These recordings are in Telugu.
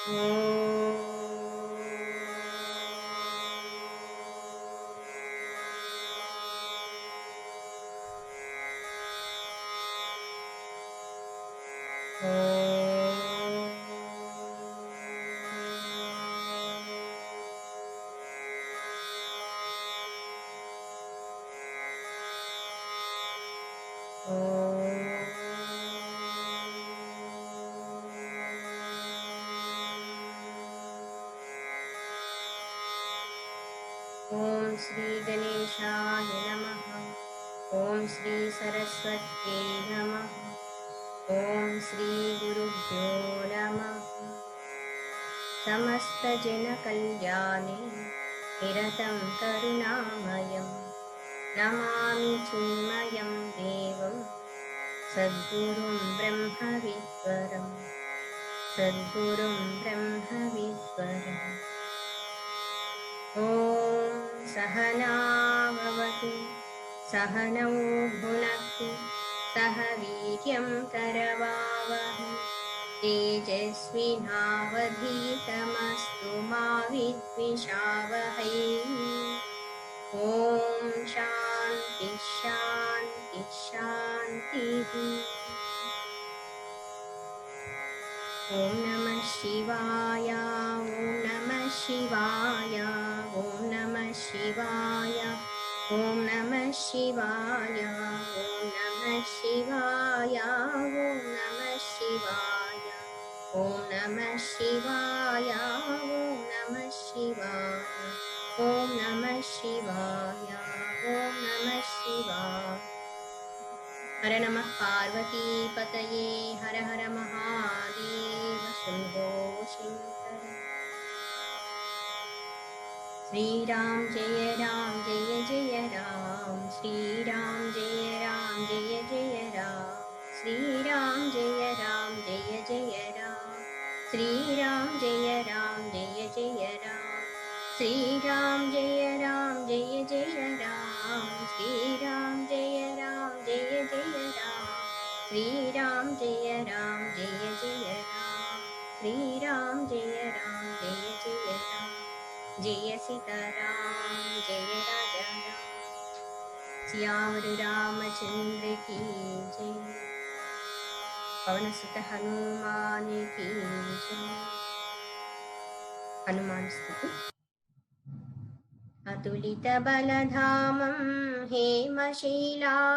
ओम श्री गणेशाय नमः। ओम श्री सरस्वत्यै नमः। ओम श्री गुरुभ्यो नमः। समस्त जन कल्याणे निरतं करुणामयं नमामि चिन्मयं देवं सद्गुरुं ब्रह्मविद्वरं सद्गुरुं ब्रह्मविद्वरम्। ॐ सहना भवतु सहनौ भुनक्तु सह वीर्यं करवावहै तेजस्विनावधीतमस्तु मा विद्विषावहै। ॐ शान्ति शान्ति शान्तिः। ॐ नमः शिवाय ॐ नमः शिवाय ॐ नमः शिवाय ॐ नमः शिवाय ॐ नमः शिवाय ॐ नमः शिवाय ॐ नमः शिवाय ॐ नमः शिवाय ॐ नमः शिवाय ॐ नमः शिवाय। हर नमः पार्वती पतये हर हर महादेव शंभो शंकर। श्री राम जय जय राम श्री राम जय जय राम श्री राम जय जय राम श्री राम जय जय राम श्री राम जय जय राम श्री राम जय जय राम श्री राम जय जय राम श्री राम जय जय राम। जय सीताराम जय राजा राम श्याम रामचंद्र की जय। पवन सुत हनुमान की जय। हनुमान स्तुति। अतुलित बलधामं हेमशीलाभदेहं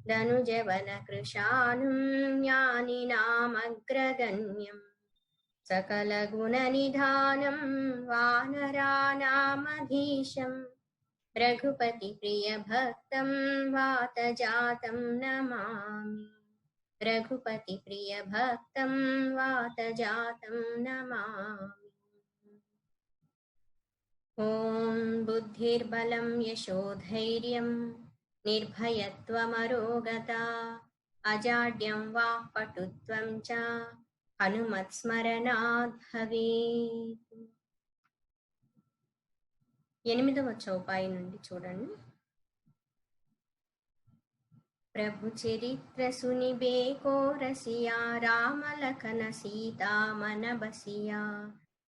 धनुजवन कृशानुं ज्ञानिनामग्रगण्यं सकलगुणनिधानं वानराणामधीशं रघुपतिप्रियभक्तं वातजातं नमामि रघुपतिप्रियभक्तं वातजातं नमामि। ॐ बुद्धिर्बलं यशोधैर्यं निर्भयत्वमरोगता अजाड्यं वाक्पटुत्वं च हनुमत्स्मरणात् भवेत्। 8వ చౌపాయి నుండి చూడండి। प्रभु चरित्र सुनिबे को रसिया राम लखन सीता मन बसिया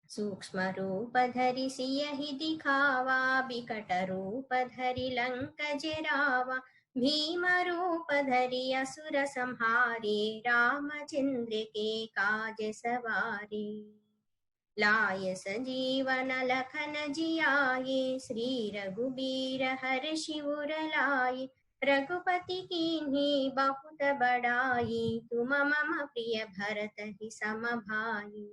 सूक्ष्म रूप धरि सियहि दिखावा बिकट रूप धरि लंक जरावा भीम रूप धरि असुर संहारे रामचंद्र के काज सवारे लाय संजीवन लखन जियाए श्री रघुबीर हर्षि उर लाए रघुपति कीन्ही बहुत बड़ाई तुम मम प्रिय भरत ही सम भाई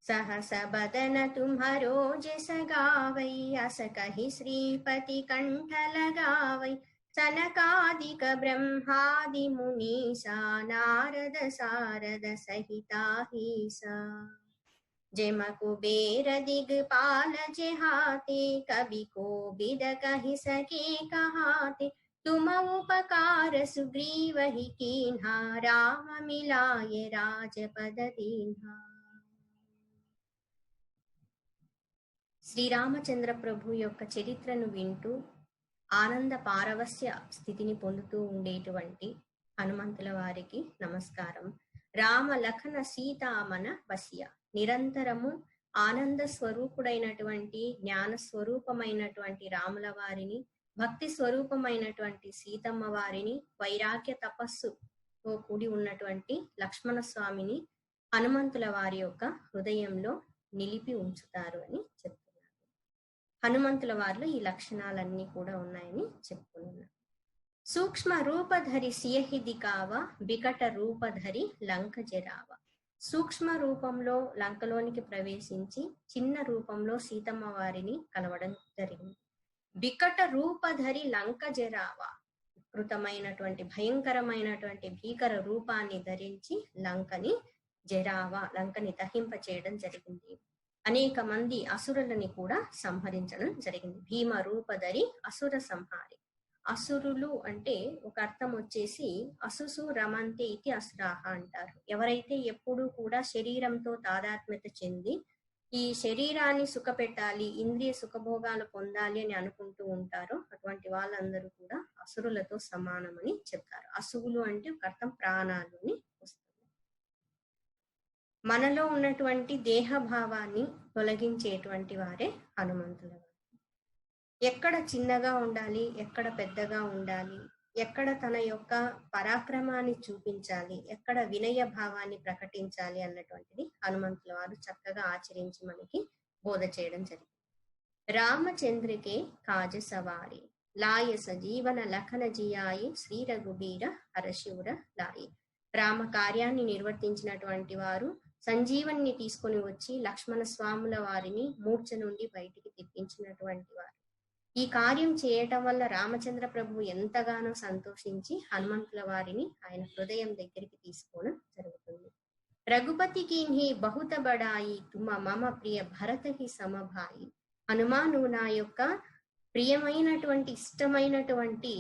सहस बदन तुम्हरो जस गावै अस कहि श्रीपति कंठ लगावै सनकादिक ब्रह्मादि मुनीसा नारद सारद सहिता हीसा जेम कुबेर दिगपाल जेहाते कवि कोविद कहि सके कहाते तुम उपकार सुग्रीव ही कीन्हा राम मिलाए राजपद दीन्हा। శ్రీరామచంద్ర ప్రభు యొక్క చరిత్రను వింటూ ఆనంద పారవస్య స్థితిని పొందుతూ ఉండేటువంటి హనుమంతుల వారికి నమస్కారం। రామ లఖన సీతామన వసియ. నిరంతరము ఆనంద స్వరూపుడైనటువంటి జ్ఞాన స్వరూపమైనటువంటి రాముల వారిని, భక్తి స్వరూపమైనటువంటి సీతమ్మ వారిని, వైరాగ్య తపస్సుతో కూడి ఉన్నటువంటి లక్ష్మణ స్వామిని హనుమంతుల వారి యొక్క హృదయంలో నిలిపి ఉంచుతారు అని చెప్తున్నారు. హనుమంతుల వారిలో ఈ లక్షణాలన్నీ కూడా ఉన్నాయని చెప్పుకున్నారు. సూక్ష్మ రూపధరి సియహిది కావ, బికట రూపధరి లంక జరావ. సూక్ష్మ రూపంలో లంకలోనికి ప్రవేశించి చిన్న రూపంలో సీతమ్మ వారిని కలవడం జరిగింది. బికట రూపధరి లంక జరావ. వికృతమైనటువంటి భయంకరమైనటువంటి భీకర రూపాన్ని ధరించి లంకని లంకని దహింప చేయడం జరిగింది. అనేక మంది అసురులని కూడా సంహరించడం జరిగింది. భీమ రూపధరి అసుర సంహారి. అసురులు అంటే ఒక అర్థం వచ్చేసి అసుసు రమంతే ఇది అసురాహ అంటారు. ఎవరైతే ఎప్పుడూ కూడా శరీరంతో తాదాత్మ్యత చెంది ఈ శరీరాన్ని సుఖపెట్టాలి, ఇంద్రియ సుఖభోగాలు పొందాలి అని అనుకుంటూ ఉంటారో అటువంటి వాళ్ళందరూ కూడా అసురులతో సమానమని చెప్తారు. అసువులు అంటే ఒక అర్థం ప్రాణాలు అని వస్తుంది. మనలో ఉన్నటువంటి దేహభావాన్ని తొలగించేటువంటి వారే హనుమంతుల వారు. ఎక్కడ చిన్నగా ఉండాలి, ఎక్కడ పెద్దగా ఉండాలి, ఎక్కడ తన యొక్క పరాక్రమాన్ని చూపించాలి, ఎక్కడ వినయ భావాన్ని ప్రకటించాలి అన్నటువంటిది హనుమంతుల వారు చక్కగా ఆచరించి మనకి బోధ చేయడం జరిగింది. రామచంద్రికే కాజ సవారి, లాయ సజీవన లఖన జియాయి, శ్రీ రఘుబీర హరశివుర లాయి. రామ కార్యాన్ని నిర్వర్తించినటువంటి వారు సంజీవన్ని తీసుకొని వచ్చి లక్ష్మణ స్వాముల వారిని మూర్ఛ నుండి బయటికి తెప్పించినటువంటి వారు. ఈ కార్యం చేయటం వల్ల రామచంద్ర ప్రభు ఎంతగానో సంతోషించి హనుమంతుల వారిని ఆయన హృదయం దగ్గరికి తీసుకోవడం జరుగుతుంది. రఘుపతికి హి బహుత బడాయి, తుమ మమ ప్రియ భరతకి సమభాయి. హనుమాను నా యొక్క ప్రియమైనటువంటి ఇష్టమైనటువంటి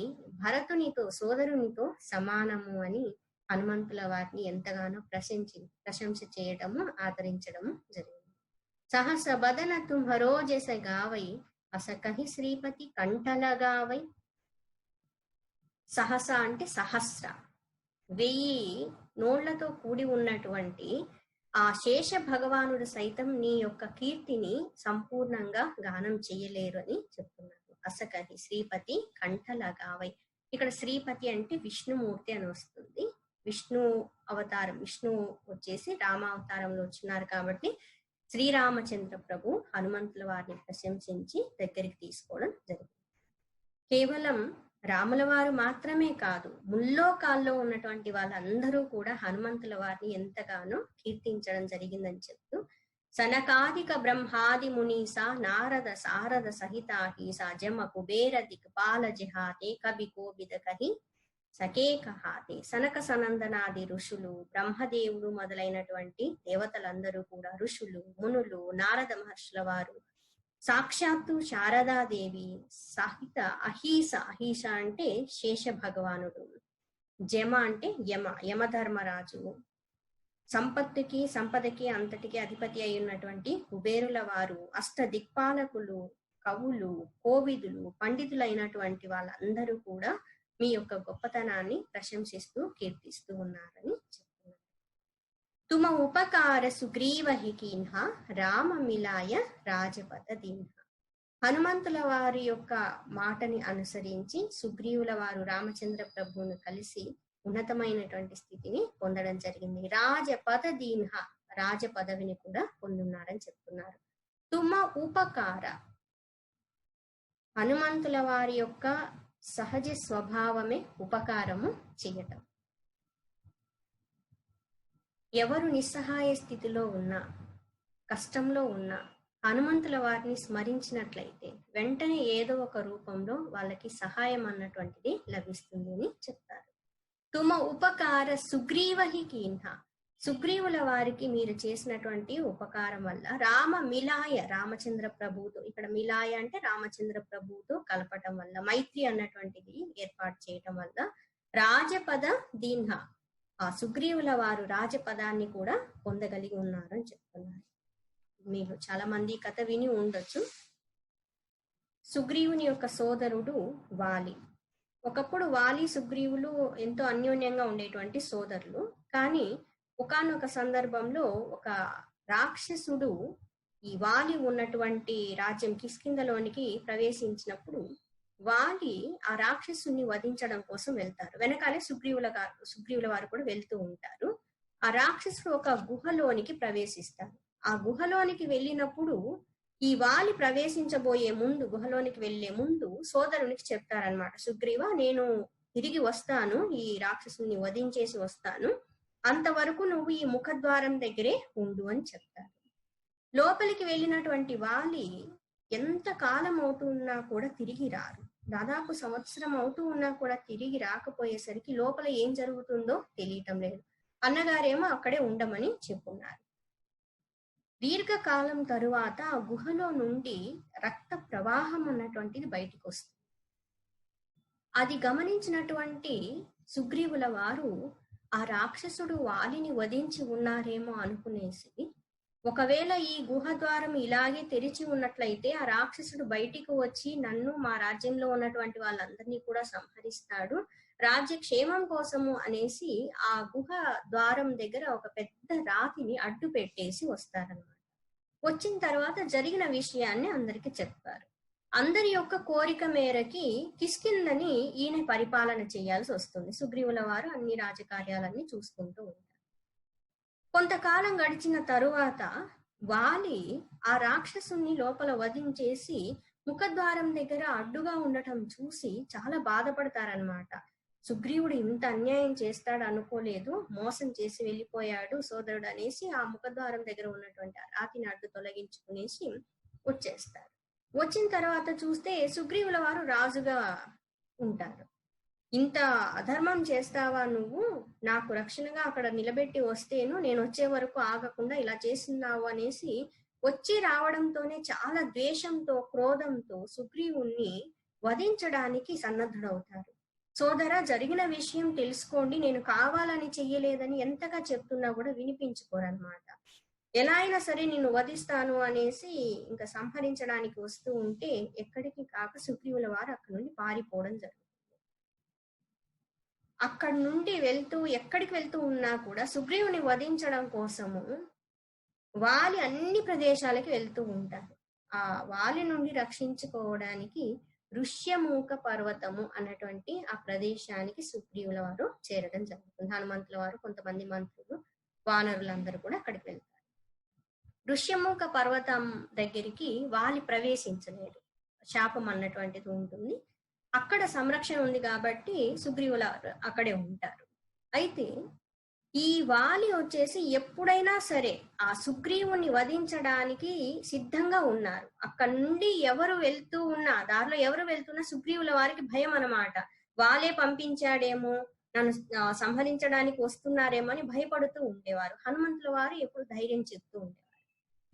భరతునితో సోదరునితో సమానము అని హనుమంతుల వారిని ఎంతగానో ప్రశంస చేయటము ఆదరించడము జరిగింది. సహస బదన తుమ్హరోజస గావై, అసకహి శ్రీపతి కంఠలగావై. సహస అంటే సహస్ర, 1000 నోళ్లతో కూడి ఉన్నటువంటి ఆ శేష భగవానుడు సైతం నీ యొక్క కీర్తిని సంపూర్ణంగా గానం చేయలేరు అని చెప్తున్నారు. అసకహి శ్రీపతి కంఠలగావై. ఇక్కడ శ్రీపతి అంటే విష్ణుమూర్తి అని వస్తుంది. విష్ణు అవతారం, విష్ణు వచ్చేసి రామావతారంలో వచ్చినారు కాబట్టి శ్రీరామచంద్ర ప్రభు హనుమంతుల వారిని ప్రశంసించి దగ్గరికి తీసుకోవడం జరిగింది. కేవలం రాముల వారు మాత్రమే కాదు, ముల్లోకాల్లో ఉన్నటువంటి వాళ్ళందరూ కూడా హనుమంతుల వారిని ఎంతగానో కీర్తించడం జరిగిందని చెప్తూ, సనకాదిక బ్రహ్మాది మునీస నారద సారద సహితాహీస జమ కుబేర దిక్పాల జిహాతే కవి కోబిద కహి సకే కహాతే. సనక సనందనాది ఋషులు, బ్రహ్మదేవుడు మొదలైనటువంటి దేవతలందరూ కూడా, ఋషులు, మునులు, నారద మహర్షుల వారు, సాక్షాత్తు శారదాదేవి సహిత అహీస. అహీస అంటే శేష భగవానుడు. జమ అంటే యమధర్మరాజు. సంపదకి అంతటికి అధిపతి అయి ఉన్నటువంటి కుబేరుల వారు, అష్ట దిక్పాలకులు, కవులు, కోవిదులు, పండితులైనటువంటి వాళ్ళందరూ కూడా మీ యొక్క గొప్పతనాన్ని ప్రశంసిస్తూ కీర్తిస్తూ ఉన్నారని చెప్తున్నారు. తుమ ఉపకార సుగ్రీవహికీన్హ రామ మిలాయ రాజపద దీన్హ. హనుమంతుల వారి యొక్క మాటని అనుసరించి సుగ్రీవుల వారు రామచంద్ర ప్రభువును కలిసి ఉన్నతమైనటువంటి స్థితిని పొందడం జరిగింది. రాజపద దీన్హ, రాజ పదవిని కూడా పొందున్నారని చెప్తున్నారు. తుమ ఉపకార, హనుమంతుల వారి యొక్క సహజ స్వభావమే ఉపకారము చేయటం. ఎవరు నిస్సహాయ స్థితిలో ఉన్నా, కష్టంలో ఉన్నా హనుమంతుల వారిని స్మరించినట్లయితే వెంటనే ఏదో ఒక రూపంలో వాళ్ళకి సహాయం అన్నటువంటిది లభిస్తుంది అని చెప్తారు. తుమ ఉపకార సుగ్రీవహికీన్హ. సుగ్రీవుల వారికి మీరు చేసినటువంటి ఉపకారం వల్ల రామ మిలాయ, రామచంద్ర ప్రభువుతో, ఇక్కడ మిలాయ అంటే రామచంద్ర ప్రభువుతో కలపటం వల్ల, మైత్రి అన్నటువంటిది ఏర్పాటు చేయటం వల్ల రాజపద దీన్హ, ఆ సుగ్రీవుల వారు రాజపదాన్ని కూడా పొందగలిగి ఉన్నారు అని చెప్తున్నారు. మీరు చాలా మంది కథ విని ఉండొచ్చు. సుగ్రీవుని యొక్క సోదరుడు వాలి. ఒకప్పుడు వాలి సుగ్రీవులు ఎంతో అన్యోన్యంగా ఉండేటువంటి సోదరులు. కానీ ఒకానొక సందర్భంలో ఒక రాక్షసుడు ఈ వాలి ఉన్నటువంటి రాజ్యం కిష్కింధలోనికి ప్రవేశించినప్పుడు వాలి ఆ రాక్షసుని వధించడం కోసం వెళ్తారు. వెనకాలే సుగ్రీవుల వారు కూడా వెళ్తూ ఉంటారు. ఆ రాక్షసుడు ఒక గుహలోనికి ప్రవేశిస్తారు. ఆ గుహలోనికి వెళ్ళినప్పుడు ఈ వాలి ప్రవేశించబోయే ముందు, గుహలోనికి వెళ్లే ముందు సోదరునికి చెప్తారనమాట, సుగ్రీవ, నేను తిరిగి వస్తాను, ఈ రాక్షసుని వధించేసి వస్తాను, అంతవరకు నువ్వు ఈ ముఖద్వారం దగ్గరే ఉండు అని చెప్తారు. లోపలికి వెళ్ళినటువంటి వాలి ఎంత కాలం అవుతున్నా కూడా తిరిగి రారు. దాదాపు సంవత్సరం అవుతూ ఉన్నా కూడా తిరిగి రాకపోయేసరికి లోపల ఏం జరుగుతుందో తెలియటం లేదు. అన్నగారేమో అక్కడే ఉండమని చెప్పున్నారు. దీర్ఘకాలం తరువాత ఆ గుహలో నుండి రక్త ప్రవాహం అన్నటువంటిది బయటికి వస్తుంది. అది గమనించినటువంటి సుగ్రీవుల వారు ఆ రాక్షసుడు వాలిని వధించి ఉన్నారేమో అనుకునేసి, ఒకవేళ ఈ గుహ ద్వారం ఇలాగే తెరిచి ఉన్నట్లయితే ఆ రాక్షసుడు బయటికి వచ్చి నన్ను, మా రాజ్యంలో ఉన్నటువంటి వాళ్ళందరినీ కూడా సంహరిస్తాడు, రాజ్య క్షేమం కోసము అనేసి ఆ గుహ ద్వారం దగ్గర ఒక పెద్ద రాతిని అడ్డు పెట్టేసి వస్తారనమాట. వచ్చిన తర్వాత జరిగిన విషయాన్ని అందరికి చెప్తారు. అందరి యొక్క కోరిక మేరకి కిష్కింధని ఈయన పరిపాలన చేయాల్సి వస్తుంది. సుగ్రీవుల వారు అన్ని రాజకార్యాలన్నీ చూసుకుంటూ ఉంటారు. కొంతకాలం గడిచిన తరువాత వాలి ఆ రాక్షసుని లోపల వధించేసి ముఖద్వారం దగ్గర అడ్డుగా ఉండటం చూసి చాలా బాధపడతారనమాట. సుగ్రీవుడు ఇంత అన్యాయం చేస్తాడు అనుకోలేదు, మోసం చేసి వెళ్ళిపోయాడు సోదరుడు అనేసి ఆ ముఖద్వారం దగ్గర ఉన్నటువంటి ఆ రాతిని అడ్డు తొలగించుకునేసి వచ్చేస్తారు. వచ్చిన తర్వాత చూస్తే సుగ్రీవుల వారు రాజుగా ఉంటారు. ఇంత అధర్మం చేస్తావా నువ్వు, నాకు రక్షణగా అక్కడ నిలబెట్టి వస్తేను నేను వచ్చే వరకు ఆగకుండా ఇలా చేస్తున్నావు అనేసి వచ్చి రావడంతోనే చాలా ద్వేషంతో, క్రోధంతో సుగ్రీవుణ్ణి వధించడానికి సన్నద్ధుడవుతారు. సోదరా, జరిగిన విషయం తెలుసుకోండి, నేను కావాలని చెయ్యలేదని ఎంతగా చెప్తున్నా కూడా వినిపించుకోరన్నమాట. ఎలా అయినా సరే నిన్ను వధిస్తాను అనేసి ఇంకా సంహరించడానికి వస్తూ ఉంటే ఎక్కడికి కాక సుగ్రీవుల వారు అక్కడి నుండి పారిపోవడం జరుగుతుంది. అక్కడి నుండి ఎక్కడికి వెళ్తూ ఉన్నా కూడా సుగ్రీవుని వధించడం కోసము వాలి అన్ని ప్రదేశాలకి వెళ్తూ ఉంటారు. ఆ వాలి నుండి రక్షించుకోవడానికి ఋష్యమూక పర్వతము అన్నటువంటి ఆ ప్రదేశానికి సుగ్రీవుల వారు చేరడం జరుగుతుంది. హనుమంతుల వారు, కొంతమంది మంత్రులు, వానరులందరూ కూడా అక్కడికి వెళ్తారు. ఋష్యమూక పర్వతం దగ్గరికి వాలి ప్రవేశించలేరు, శాపం అన్నటువంటిది ఉంటుంది. అక్కడ సంరక్షణ ఉంది కాబట్టి సుగ్రీవుల అక్కడే ఉంటారు. అయితే ఈ వాలి వచ్చేసి ఎప్పుడైనా సరే ఆ సుగ్రీవుని వధించడానికి సిద్ధంగా ఉన్నారు. అక్కడి నుండి ఎవరు వెళ్తూ ఉన్నా, దారిలో ఎవరు వెళ్తున్నా సుగ్రీవుల వారికి భయం అన్నమాట. వాలే పంపించాడేమో, నన్ను సంహరించడానికి వస్తున్నారేమో అని భయపడుతూ ఉండేవారు. హనుమంతుల వారు ఎప్పుడు ధైర్యం చెప్తూ ఉండేవారు.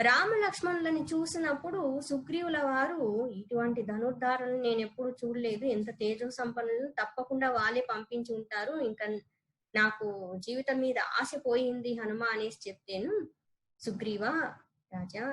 రామ లక్ష్మణులని చూసినప్పుడు సుగ్రీవుల వారు, ఇటువంటి ధనుర్ధారులను నేను ఎప్పుడు చూడలేదు, ఎంత తేజో సంపన్నులు, తప్పకుండా వాళ్ళే పంపించి ఉంటారు, ఇంకా నాకు జీవితం మీద ఆశ పోయింది హనుమ అనేసి చెప్తేను, సుగ్రీవ రాజా,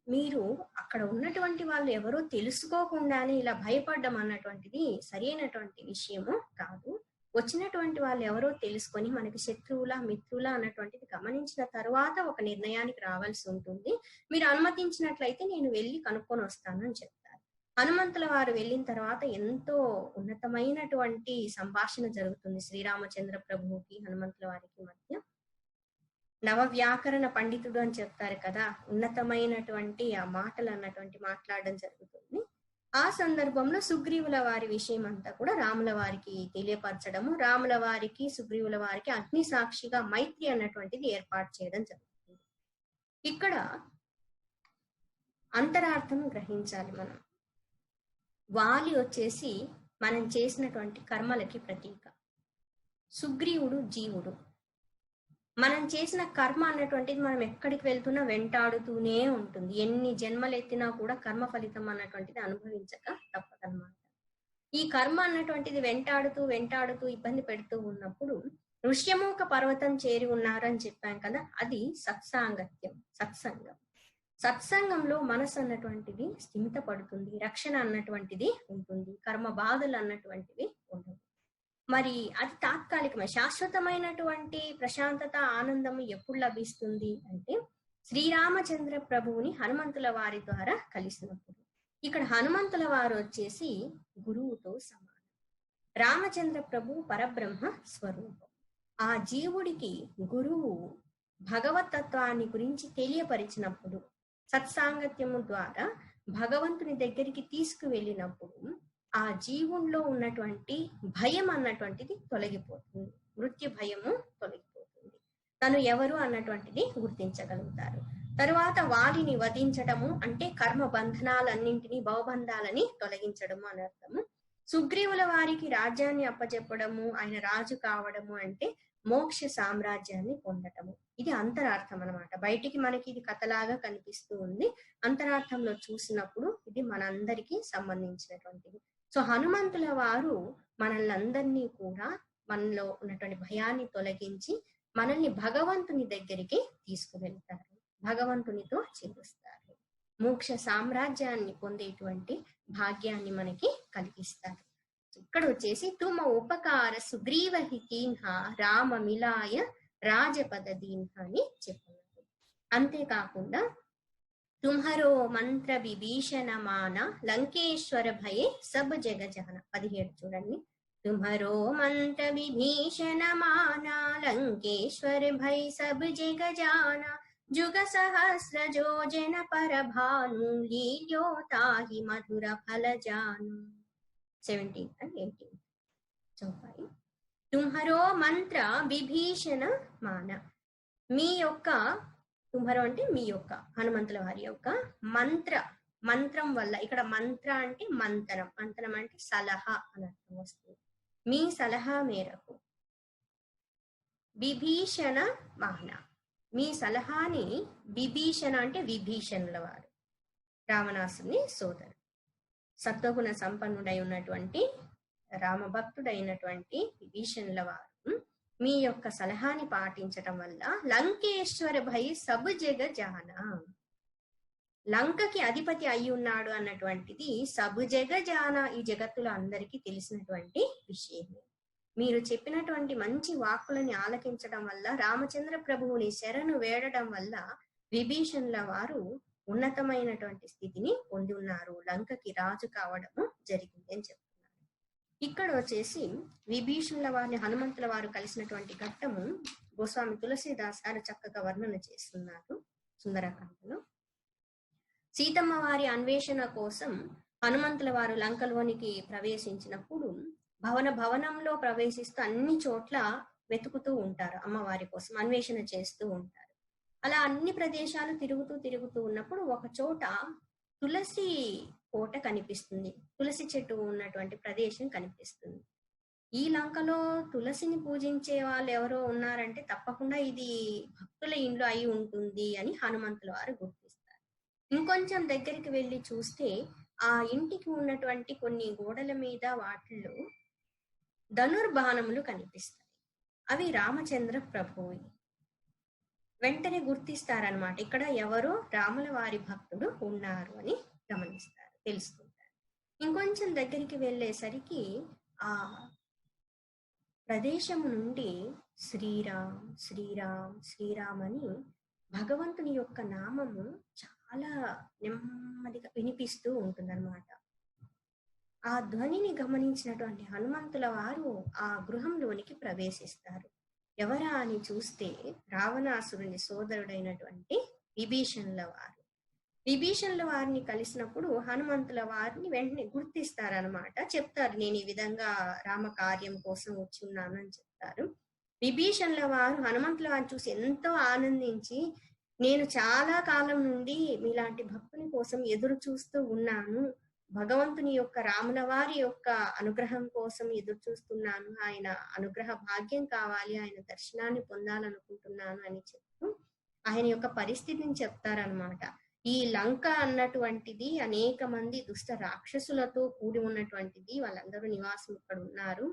మీరు అక్కడ ఉన్నటువంటి వాళ్ళు ఎవరో తెలుసుకోకుండానే ఇలా భయపడ్డం అన్నటువంటిది సరైనటువంటి విషయము కాదు. వచ్చినటువంటి వాళ్ళు ఎవరో తెలుసుకొని మనకి శత్రువులా మిత్రులా అన్నటువంటిది గమనించిన తర్వాత ఒక నిర్ణయానికి రావాల్సి ఉంటుంది. మీరు అనుమతించినట్లయితే నేను వెళ్ళి కనుక్కొని వస్తాను అని చెప్తారు. హనుమంతుల వారు వెళ్ళిన తర్వాత ఎంతో ఉన్నతమైనటువంటి సంభాషణ జరుగుతుంది శ్రీరామచంద్ర ప్రభువుకి హనుమంతుల వారికి మధ్య. నవవ్యాకరణ పండితుడు అని చెప్తారు కదా, ఉన్నతమైనటువంటి ఆ మాటలు అన్నటువంటి మాట్లాడడం జరుగుతుంది. ఆ సందర్భంలో సుగ్రీవుల వారి విషయం అంతా కూడా రాముల వారికి తెలియపరచడము, రాముల వారికి సుగ్రీవుల వారికి అగ్ని సాక్షిగా మైత్రి అన్నటువంటిది ఏర్పాటు చేయడం జరుగుతుంది. ఇక్కడ అంతరార్థం గ్రహించాలి మనం. వాలి వచ్చేసి మనం చేసినటువంటి కర్మలకి ప్రతీక, సుగ్రీవుడు జీవుడు. మనం చేసిన కర్మ అన్నటువంటిది మనం ఎక్కడికి వెళ్తున్నా వెంటాడుతూనే ఉంటుంది. ఎన్ని జన్మలు ఎత్తినా కూడా కర్మ ఫలితం అన్నటువంటిది అనుభవించక తప్పదన్నమాట. ఈ కర్మ అన్నటువంటిది వెంటాడుతూ ఇబ్బంది పెడుతూ ఉన్నప్పుడు ఋష్యమూక పర్వతం చేరి ఉన్నారని చెప్పాం కదా, అది సత్సంగం. సత్సంగంలో మనసు అన్నటువంటిది స్థిమిత పడుతుంది, రక్షణ అన్నటువంటిది ఉంటుంది, కర్మ బాధలు అన్నటువంటివి ఉండవు. మరి అది తాత్కాలికమే. శాశ్వతమైనటువంటి ప్రశాంతత, ఆనందం ఎప్పుడు లభిస్తుంది అంటే శ్రీరామచంద్ర ప్రభువుని హనుమంతుల వారి ద్వారా కలిసినప్పుడు. ఇక్కడ హనుమంతుల వారు వచ్చేసి గురువుతో సమానం. రామచంద్ర ప్రభు పరబ్రహ్మ స్వరూపం. ఆ జీవుడికి గురువు భగవతత్వాన్ని గురించి తెలియపరిచినప్పుడు, సత్సాంగత్యము ద్వారా భగవంతుని దగ్గరికి తీసుకువెళ్ళినప్పుడు ఆ జీవుల్లో ఉన్నటువంటి భయం అన్నటువంటిది తొలగిపోతుంది. మృత్యు భయము తొలగిపోతుంది. తను ఎవరు అన్నటువంటిది గుర్తించగలుగుతారు. తరువాత వారిని వధించడము అంటే కర్మ బంధనాలన్నింటినీ, భవబంధాలని తొలగించడము అని అర్థము. సుగ్రీవుల వారికి రాజ్యాన్ని అప్పచెప్పడము, ఆయన రాజు కావడము అంటే మోక్ష సామ్రాజ్యాన్ని పొందటము. ఇది అంతరార్థం అన్నమాట. బయటికి మనకి ఇది కథలాగా కనిపిస్తూ ఉంది, అంతరార్థంలో చూసినప్పుడు ఇది మనందరికీ సంబంధించినటువంటిది. సో హనుమంతుల వారు మనల్ని అందరినీ కూడా మనలో ఉన్నటువంటి భయాన్ని తొలగించి మనల్ని భగవంతుని దగ్గరికి తీసుకువెళ్తారు, భగవంతునితో చేరుస్తారు, మోక్ష సామ్రాజ్యాన్ని పొందేటువంటి భాగ్యాన్ని మనకి కలిగిస్తారు. ఇక్కడ వచ్చేసి తుమ ఉపకార సుగ్రీవ హితీన్హ రామ మిలాయ రాజపద దీన్హ అని చెప్తున్నారు. అంతేకాకుండా తుమ్హరో మంత్ర విభీషణ మాన లంకేశ్వర భయే సబ్ జగ జహన 17 చూడండి. తుమ్హరో మంత్ర విభీషణ మాన లంకేశ్వర భయ సబ్ జగ జాన जुग सहस्र जो जन पर भानु लील्यो ताहि मधुर फल जानु 17 and 18. చౌపాయి తుమ్హరో మంత్ర విభీషణ మాన, మీ యొక్క తుమ్హరో అంటే మీ యొక్క హనుమంతుల వారి యొక్క మంత్రం వల్ల, ఇక్కడ మంత్ర అంటే మంతరం, మంతరం అంటే సలహా అని అర్థం వస్తుంది. మీ సలహా మేరకు విభీషణ మాన, మీ సలహాని, విభీషణ అంటే విభీషణుల వారు, రావణాసుని సోదరు, సత్వగుణ సంపన్నుడై ఉన్నటువంటి రామభక్తుడైనటువంటి విభీషణుల వారు మీ యొక్క సలహాని పాటించటం వల్ల లంకేశ్వర భయ సబ్ జగ జాన, లంకకి అధిపతి అయి ఉన్నాడు అన్నటువంటిది సబ్ జగ జాన, ఈ జగత్తులో అందరికీ తెలిసినటువంటి విషయమే. మీరు చెప్పినటువంటి మంచి వాక్కులని ఆలకించడం వల్ల, రామచంద్ర ప్రభువుని శరణు వేడడం వల్ల విభీషణుల వారు ఉన్నతమైనటువంటి స్థితిని పొంది ఉన్నారు, లంకకి రాజు కావడము జరిగింది అని చెప్తున్నారు. ఇక్కడ వచ్చేసి విభీషణుల వారిని హనుమంతుల వారు కలిసినటువంటి ఘట్టము గోస్వామి తులసీదాస్ గారు చక్కగా వర్ణన చేస్తున్నారు సుందరకాండలో. సీతమ్మ వారి అన్వేషణ కోసం హనుమంతుల వారు లంకలోనికి ప్రవేశించినప్పుడు భవనంలో ప్రవేశిస్తూ అన్ని చోట్ల వెతుకుతూ ఉంటారు, అమ్మవారి కోసం అన్వేషణ చేస్తూ ఉంటారు. అలా అన్ని ప్రదేశాలు తిరుగుతూ ఉన్నప్పుడు ఒక చోట తులసి కోట కనిపిస్తుంది, తులసి చెట్టు ఉన్నటువంటి ప్రదేశం కనిపిస్తుంది. ఈ లంకలో తులసిని పూజించే వాళ్ళు ఎవరో ఉన్నారంటే తప్పకుండా ఇది భక్తుల ఇంట్లో అయి ఉంటుంది అని హనుమంతుల వారు గుర్తిస్తారు. ఇంకొంచెం దగ్గరికి వెళ్ళి చూస్తే ఆ ఇంటికి ఉన్నటువంటి కొన్ని గోడల మీద వాటిల్లో ధనుర్బాణములు కనిపిస్తాయి. అవి రామచంద్ర ప్రభువు. వెంటనే గుర్తిస్తారనమాట, ఇక్కడ ఎవరో రాముల వారి భక్తుడు ఉన్నారు అని గమనిస్తారు, తెలుసుకుంటారు. ఇంకొంచెం దగ్గరికి వెళ్ళేసరికి ఆ ప్రదేశము నుండి శ్రీరామ్ శ్రీరామ్ శ్రీరామ్ అని భగవంతుని యొక్క నామము చాలా నెమ్మదిగా వినిపిస్తూ ఉంటుందన్నమాట. ఆ ధ్వనిని గమనించినటువంటి హనుమంతుల వారు ఆ గృహంలోనికి ప్రవేశిస్తారు. ఎవరా అని చూస్తే రావణాసురుని సోదరుడైనటువంటి విభీషణుల వారు. విభీషణుల వారిని కలిసినప్పుడు హనుమంతుల వారిని వెంటనే గుర్తిస్తారనమాట, చెప్తారు నేను ఈ విధంగా రామ కార్యం కోసం వచ్చి ఉన్నాను అని చెప్తారు. విభీషణుల వారు హనుమంతుల వారిని చూసి ఎంతో ఆనందించి, నేను చాలా కాలం నుండి మీలాంటి భక్తుని కోసం ఎదురు చూస్తూ ఉన్నాను, భగవంతుని యొక్క రాముల వారి యొక్క అనుగ్రహం కోసం ఎదురు చూస్తున్నాను, ఆయన అనుగ్రహ భాగ్యం కావాలి, ఆయన దర్శనాన్ని పొందాలనుకుంటున్నాను అని చెప్తూ ఆయన యొక్క పరిస్థితిని చెప్తారనమాట. ఈ లంక అన్నటువంటిది అనేక మంది దుష్ట రాక్షసులతో కూడి ఉన్నటువంటిది, వాళ్ళందరూ నివాసం ఇక్కడ ఉన్నారు.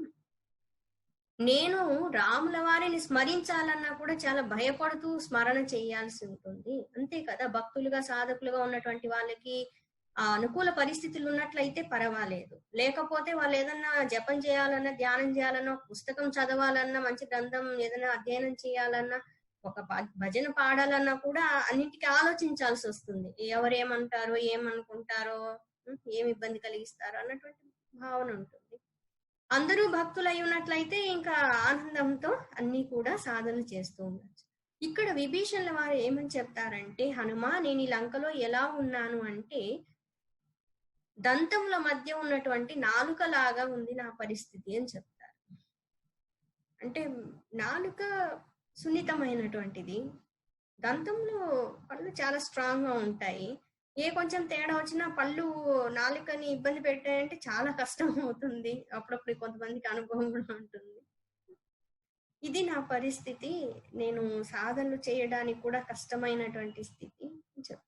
నేను రాముల వారిని స్మరించాలన్నా కూడా చాలా భయపడుతూ స్మరణ చేయాల్సి ఉంటుంది. అంతే కదా, భక్తులుగా సాధకులుగా ఉన్నటువంటి వాళ్ళకి ఆ అనుకూల పరిస్థితులు ఉన్నట్లయితే పర్వాలేదు. లేకపోతే వాళ్ళు ఏదన్నా జపం చేయాలన్నా, ధ్యానం చేయాలన్నా, ఒక పుస్తకం చదవాలన్నా, మంచి గ్రంథం ఏదైనా అధ్యయనం చేయాలన్నా, ఒక భజన పాడాలన్నా కూడా అన్నిటికీ ఆలోచించాల్సొస్తుంది. ఎవరేమంటారో, ఏమనుకుంటారో, ఏమి ఇబ్బంది కలిగిస్తారో అన్నటువంటి భావన ఉంటుంది. అందరూ భక్తులై ఉన్నట్లయితే ఇంకా ఆనందంతో అన్నీ కూడా సాధనలు చేస్తూ ఉండొచ్చు. ఇక్కడ విభీషణుల వారు ఏమని చెప్తారంటే, హనుమా నేను ఈ లంకలో ఎలా ఉన్నాను అంటే దంతముల మధ్య ఉన్నటువంటి నాలుకలాగా ఉంది నా పరిస్థితి అని చెప్తారు. అంటే నాలుక సున్నితమైనటువంటిది, దంతములు పళ్ళు చాలా స్ట్రాంగ్ గా ఉంటాయి. ఏ కొంచెం తేడా వచ్చినా పళ్ళు నాలుకని ఇబ్బంది పెట్టాయంటే చాలా కష్టం అవుతుంది. అప్పుడప్పుడు కొంతమందికి అనుభవం కూడా ఉంటుంది. ఇది నా పరిస్థితి, నేను సాధనలు చేయడానికి కూడా కష్టమైనటువంటి స్థితి అని చెప్తారు.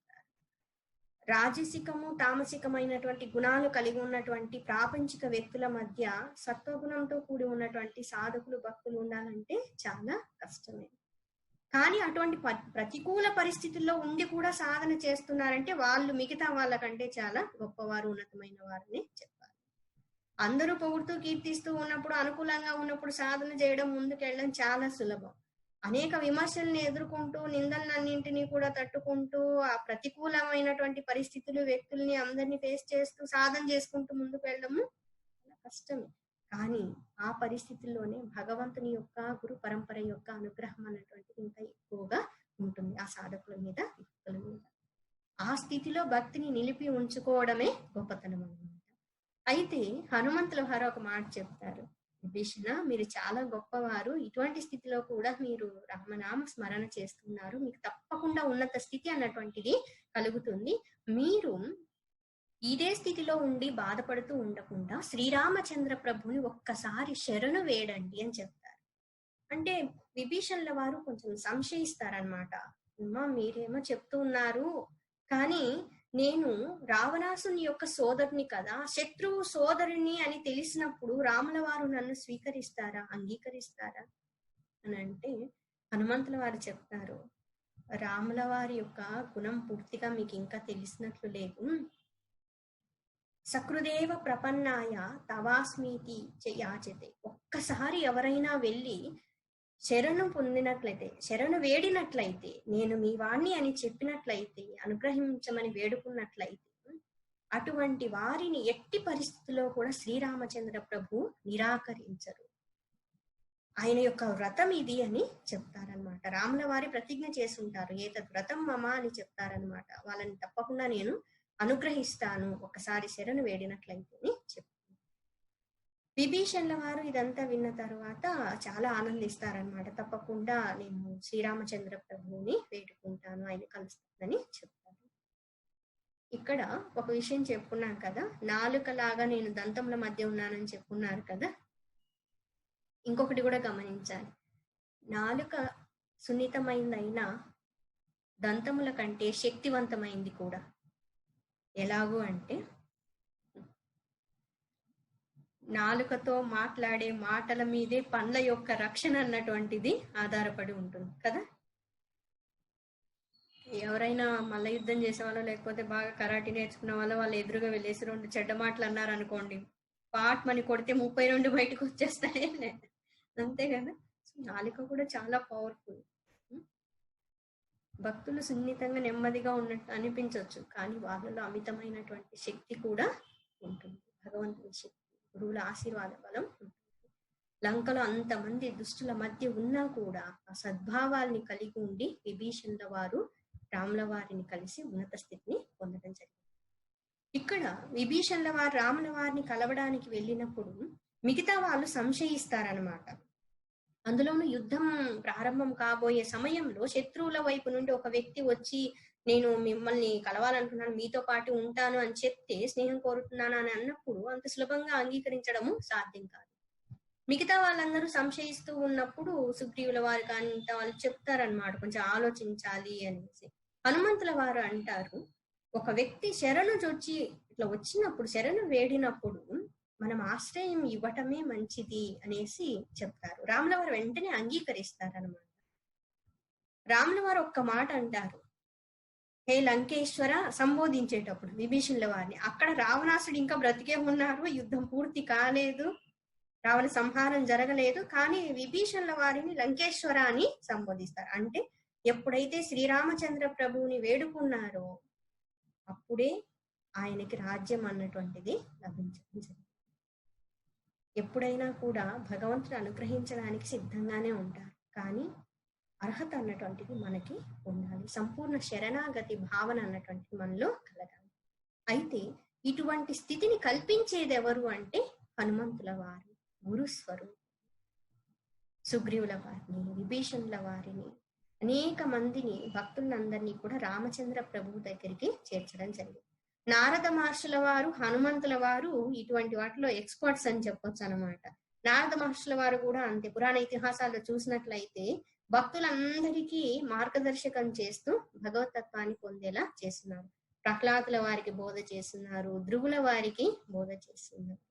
రాజసికము తామసికమైనటువంటి గుణాలు కలిగి ఉన్నటువంటి ప్రాపంచిక వ్యక్తుల మధ్య సత్వగుణంతో కూడి ఉన్నటువంటి సాధకులు భక్తులు ఉండాలంటే చాలా కష్టమే. కానీ అటువంటి ప్రతికూల పరిస్థితుల్లో ఉండి కూడా సాధన చేస్తున్నారంటే వాళ్ళు మిగతా వాళ్ళకంటే చాలా గొప్పవారు, ఉన్నతమైన వారని చెప్పాలి. అందరూ పొగుడుతూ కీర్తిస్తూ ఉన్నప్పుడు, అనుకూలంగా ఉన్నప్పుడు సాధన చేయడం, ముందుకెళ్ళడం చాలా సులభం. అనేక విమర్శల్ని ఎదుర్కొంటూ, నిందలన్నింటినీ కూడా తట్టుకుంటూ, ఆ ప్రతికూలమైనటువంటి పరిస్థితులు, వ్యక్తుల్ని అందరినీ ఫేస్ చేస్తూ సాధన చేసుకుంటూ ముందుకు వెళ్ళడము చాలా కష్టమే. కానీ ఆ పరిస్థితుల్లోనే భగవంతుని యొక్క, గురు పరంపర యొక్క అనుగ్రహం అన్నటువంటిది ఇంకా ఎక్కువగా ఉంటుంది ఆ సాధకుల మీద, భక్తుల మీద. ఆ స్థితిలో భక్తిని నిలిపి ఉంచుకోవడమే గొప్పతనం అన్నమాట. అయితే హనుమంతుల వారు ఒక మాట చెప్తారు, విభీషణ మీరు చాలా గొప్పవారు, ఇటువంటి స్థితిలో కూడా మీరు రామనామ స్మరణ చేస్తున్నారు, మీకు తప్పకుండా ఉన్నత స్థితి అన్నటువంటిది కలుగుతుంది. మీరు ఇదే స్థితిలో ఉండి బాధపడుతూ ఉండకుండా శ్రీరామచంద్ర ప్రభుని ఒక్కసారి శరణు వేడండి అని చెప్తారు. అంటే విభీషణుల వారు కొంచెం సంశయిస్తారనమాట. అమ్మా మీరేమో చెప్తూ ఉన్నారు, కానీ నేను రావణాసుని యొక్క సోదరుని కదా, శత్రువు సోదరుని అని తెలిసినప్పుడు రాముల వారు నన్ను స్వీకరిస్తారా, అంగీకరిస్తారా అని అంటే హనుమంతుల వారు చెప్తారు, రాముల వారి యొక్క గుణం పూర్తిగా మీకు ఇంకా తెలిసినట్లు లేదు. సకృదేవ ప్రపన్నాయ తవాస్మీతి యాచతే. ఒక్కసారి ఎవరైనా వెళ్ళి శరణు పొందినట్లయితే, శరణు వేడినట్లయితే, నేను మీ వాణ్ణి అని చెప్పినట్లయితే, అనుగ్రహించమని వేడుకున్నట్లయితే, అటువంటి వారిని ఎట్టి పరిస్థితుల్లో కూడా శ్రీరామచంద్ర ప్రభు నిరాకరించరు. ఆయన యొక్క వ్రతం ఇది అని చెప్తారనమాట. రాముల వారి ప్రతిజ్ఞ చేసుంటారు, ఏతద్ వ్రతం మమ అని చెప్తారనమాట. వాళ్ళని తప్పకుండా నేను అనుగ్రహిస్తాను ఒక్కసారి శరణు వేడినట్లయితే అని చెప్తాను. విభీషణుల వారు ఇదంతా విన్న తర్వాత చాలా ఆనందిస్తారనమాట. తప్పకుండా నేను శ్రీరామచంద్ర ప్రభువుని వేడుకుంటాను, ఆయన కలుస్తానని చెప్తారు. ఇక్కడ ఒక విషయం చెప్పుకున్నాను కదా, నాలుకలాగా నేను దంతముల మధ్య ఉన్నానని చెప్పుకున్నారు కదా. ఇంకొకటి కూడా గమనించాలి, నాలుక సున్నితమైందైనా దంతముల కంటే శక్తివంతమైంది కూడా. ఎలాగూ అంటే నాలుకతో మాట్లాడే మాటల మీదే పండ్ల యొక్క రక్షణ అన్నటువంటిది ఆధారపడి ఉంటుంది కదా. ఎవరైనా మల్ల యుద్ధం చేసేవాళ్ళో లేకపోతే బాగా కరాటీ నేర్చుకున్న వాళ్ళు ఎదురుగా వెళ్ళేసి రెండు చెడ్డ మాటలు అన్నారు అనుకోండి, పాట్ మని కొడితే 32 బయటకు వచ్చేస్తాయి. అంతే కదా. నాలుక కూడా చాలా పవర్ఫుల్. భక్తులు సున్నితంగా నెమ్మదిగా ఉన్నట్టు అనిపించవచ్చు, కానీ వాళ్ళలో అమితమైనటువంటి శక్తి కూడా ఉంటుంది, భగవంతుని శక్తి, గురువుల ఆశీర్వాద బలం ఉంటుంది. లంకలో అంతమంది దుష్టుల మధ్య ఉన్నా కూడా ఆ సద్భావాల్ని కలిగి ఉండి విభీషణుల వారు రాముల వారిని కలిసి ఉన్నత స్థితిని పొందడం జరిగింది. ఇక్కడ విభీషణుల వారు రాముల వారిని కలవడానికి వెళ్ళినప్పుడు మిగతా వాళ్ళు సంశయిస్తారనమాట. అందులోనూ యుద్ధం ప్రారంభం కాబోయే సమయంలో శత్రువుల వైపు నుండి ఒక వ్యక్తి వచ్చి, నేను మిమ్మల్ని కలవాలనుకున్నాను, మీతో పాటు ఉంటాను అని చెప్తే, స్నేహం కోరుతున్నాను అని అన్నప్పుడు అంత సులభంగా అంగీకరించడము సాధ్యం కాదు. మిగతా వాళ్ళందరూ సంశయిస్తూ ఉన్నప్పుడు సుగ్రీవుల వారు కానీ వాళ్ళు చెప్తారనమాట, కొంచెం ఆలోచించాలి అనేసి. హనుమంతుల వారు అంటారు, ఒక వ్యక్తి శరణు చొచ్చి ఇట్లా వచ్చినప్పుడు, శరణు వేడినప్పుడు మనం ఆశ్రయం ఇవ్వటమే మంచిది అనేసి చెప్తారు. రాముల వారు వెంటనే అంగీకరిస్తారనమాట. రాముల వారు ఒక్క మాట అంటారు, హే లంకేశ్వర సంబోధించేటప్పుడు విభీషణుల వారిని. అక్కడ రావణాసుడు ఇంకా బ్రతికే ఉన్నారు, యుద్ధం పూర్తి కాలేదు, రావణ సంహారం జరగలేదు, కానీ విభీషణుల వారిని లంకేశ్వర అని సంబోధిస్తారు. అంటే ఎప్పుడైతే శ్రీరామచంద్ర ప్రభువుని వేడుకున్నారో అప్పుడే ఆయనకి రాజ్యం అన్నటువంటిది లభించడం. ఎప్పుడైనా కూడా భగవంతుడు అనుగ్రహించడానికి సిద్ధంగానే ఉంటారు, కానీ అర్హత అన్నటువంటిది మనకి ఉండాలి. సంపూర్ణ శరణాగతి భావన అన్నటువంటిది మనలో కలగాలి. అయితే ఇటువంటి స్థితిని కల్పించేది ఎవరు అంటే హనుమంతుల వారు, గురుస్వరూపం. సుగ్రీవుల వారిని, విభీషణుల వారిని, అనేక మందిని భక్తులందరినీ కూడా రామచంద్ర ప్రభువు దగ్గరికి చేర్చడం జరిగింది. నారద మహర్షుల వారు, హనుమంతుల వారు ఇటువంటి వాటిలో ఎక్స్పర్ట్స్ అని చెప్పొచ్చు అనమాట. నారద మహర్షుల వారు కూడా అంతే. పురాణ ఇతిహాసాల్లో చూసినట్లయితే భక్తులందరికీ మార్గదర్శకం చేస్తూ భగవతత్వాన్ని పొందేలా చేస్తున్నారు. ప్రహ్లాదుల వారికి బోధ చేస్తున్నారు, ధ్రువుల వారికి బోధ చేస్తున్నారు.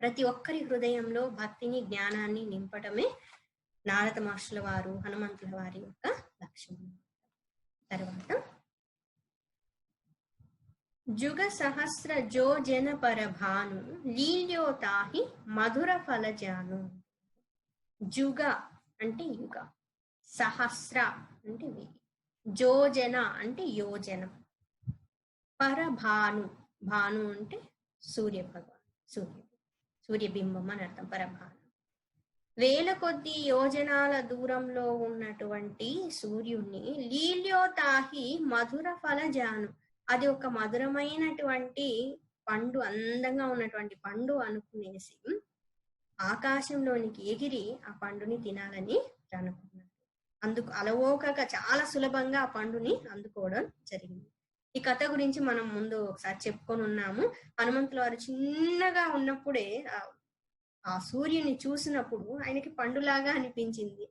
ప్రతి ఒక్కరి హృదయంలో భక్తిని, జ్ఞానాన్ని నింపడమే నారద మహర్షుల వారు, హనుమంతుల వారి యొక్క లక్ష్యం. తర్వాత జుగ సహస్ర జో జన పరభాను లీల్యోతాహి మధుర ఫలజాను. జుగ అంటే యుగ, సహస్ర అంటే జోజన అంటే యోజనం, పరభాను, భాను అంటే సూర్య భగవాన్, సూర్యబింబం అని అర్థం. పరభాను వేల కొద్ది యోజనాల దూరంలో ఉన్నటువంటి సూర్యుణ్ణి లీల్యోతాహి మధుర ఫలజాను, అది ఒక మధురమైనటువంటి పండు, అందంగా ఉన్నటువంటి పండు అనుకునేసి ఆకాశంలోనికి ఎగిరి ఆ పండుని తినాలని అనుకున్నారు. అందుకు అలవోకగా చాలా సులభంగా ఆ పండుని అందుకోవడం జరిగింది. ఈ కథ గురించి మనం ముందు ఒకసారి చెప్పుకొని ఉన్నాము. హనుమంతుల వారు చిన్నగా ఉన్నప్పుడే ఆ సూర్యుని చూసినప్పుడు ఆయనకి పండులాగా అనిపించింది.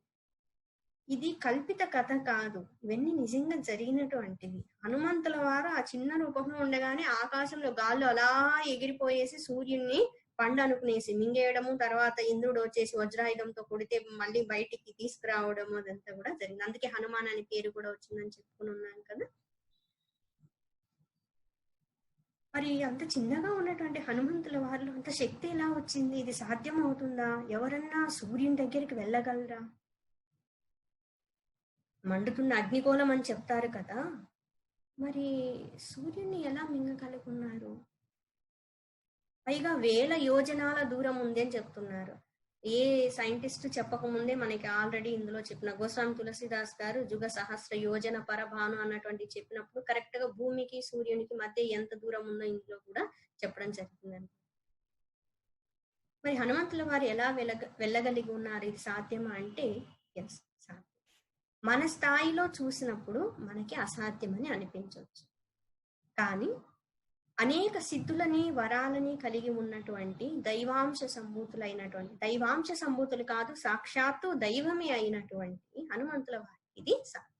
ఇది కల్పిత కథ కాదు, ఇవన్నీ నిజంగా జరిగినటువంటివి. హనుమంతుల వారు ఆ చిన్న రూపంలో ఉండగానే ఆకాశంలో గాల్లో అలా ఎగిరిపోయేసి సూర్యుడిని పండు అనుకునేసి మింగేయడము, తర్వాత ఇంద్రుడు వచ్చేసి వజ్రాయుధంతో కొడితే మళ్ళీ బయటికి తీసుకురావడము, అదంతా కూడా జరిగింది. అందుకే హనుమాన్ అని పేరు కూడా వచ్చిందని చెప్పుకుని ఉన్నాను కదా. మరి అంత చిన్నగా ఉన్నటువంటి హనుమంతుల వారిలో అంత శక్తి ఎలా వచ్చింది? ఇది సాధ్యం అవుతుందా? ఎవరన్నా సూర్యుని దగ్గరికి వెళ్ళగలరా? మండుతున్న అగ్నికోలం అని చెప్తారు కదా, మరి సూర్యుని ఎలా మింగగలుగున్నారు? పైగా వేల యోజనాల దూరం ఉంది అని చెప్తున్నారు. ఏ సైంటిస్ట్ చెప్పకముందే మనకి ఆల్రెడీ ఇందులో చెప్పిన గోస్వామి తులసిదాస్ గారు జుగ సహస్ర యోజన పరభాను అన్నటువంటి చెప్పినప్పుడు కరెక్ట్ గా భూమికి సూర్యునికి మధ్య ఎంత దూరం ఉందో ఇందులో కూడా చెప్పడం జరుగుతుందండి. మరి హనుమంతుల వారు ఎలా వెళ్ళగలిగి ఉన్నారు? ఇది సాధ్యమా అంటే ఎస్, సాధ్యం. మన స్థాయిలో చూసినప్పుడు మనకి అసాధ్యమని అనిపించవచ్చు, కానీ అనేక సిద్ధులని, వరాలని కలిగి ఉన్నటువంటి దైవాంశ సంభూతులు కాదు, సాక్షాత్తు దైవమే అయినటువంటి హనుమంతుల వారికి ఇది సాధ్యం.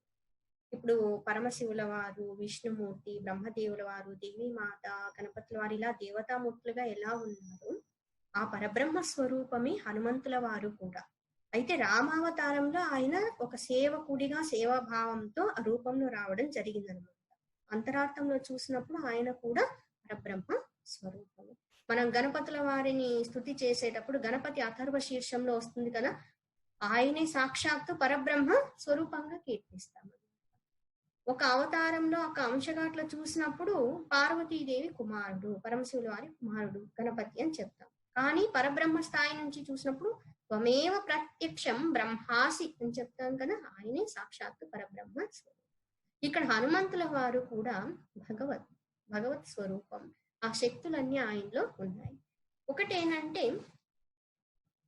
ఇప్పుడు పరమశివుల వారు, విష్ణుమూర్తి, బ్రహ్మదేవుల వారు, దేవీమాత, గణపతుల వారు ఇలా దేవతామూర్తులుగా ఎలా ఉన్నారు, ఆ పరబ్రహ్మ స్వరూపమే హనుమంతుల వారు కూడా. అయితే రామావతారంలో ఆయన ఒక సేవకుడిగా సేవాభావంతో ఆ రూపంలో రావడం జరిగిందనమాట. అంతరార్థంలో చూసినప్పుడు ఆయన కూడా పరబ్రహ్మ స్వరూపము. మనం గణపతుల వారిని స్తుతి చేసేటప్పుడు గణపతి అథర్వ శీర్షంలో వస్తుంది కదా, ఆయనే సాక్షాత్తు పరబ్రహ్మ స్వరూపంగా కీర్తిస్తాము. ఒక అవతారంలో ఒక అంశగాట్లో చూసినప్పుడు పార్వతీదేవి కుమారుడు, పరమశివుల వారి కుమారుడు గణపతి అని చెప్తాం. కానీ పరబ్రహ్మ స్థాయి నుంచి చూసినప్పుడు త్వమేవ ప్రత్యక్షం బ్రహ్మాసి అని చెప్తాం కదా, ఆయనే సాక్షాత్తు పరబ్రహ్మ స్వరూపం. ఇక్కడ హనుమంతుల వారు కూడా భగవత్ స్వరూపం. ఆ శక్తులన్నీ ఆయనలో ఉన్నాయి. ఒకటేనంటే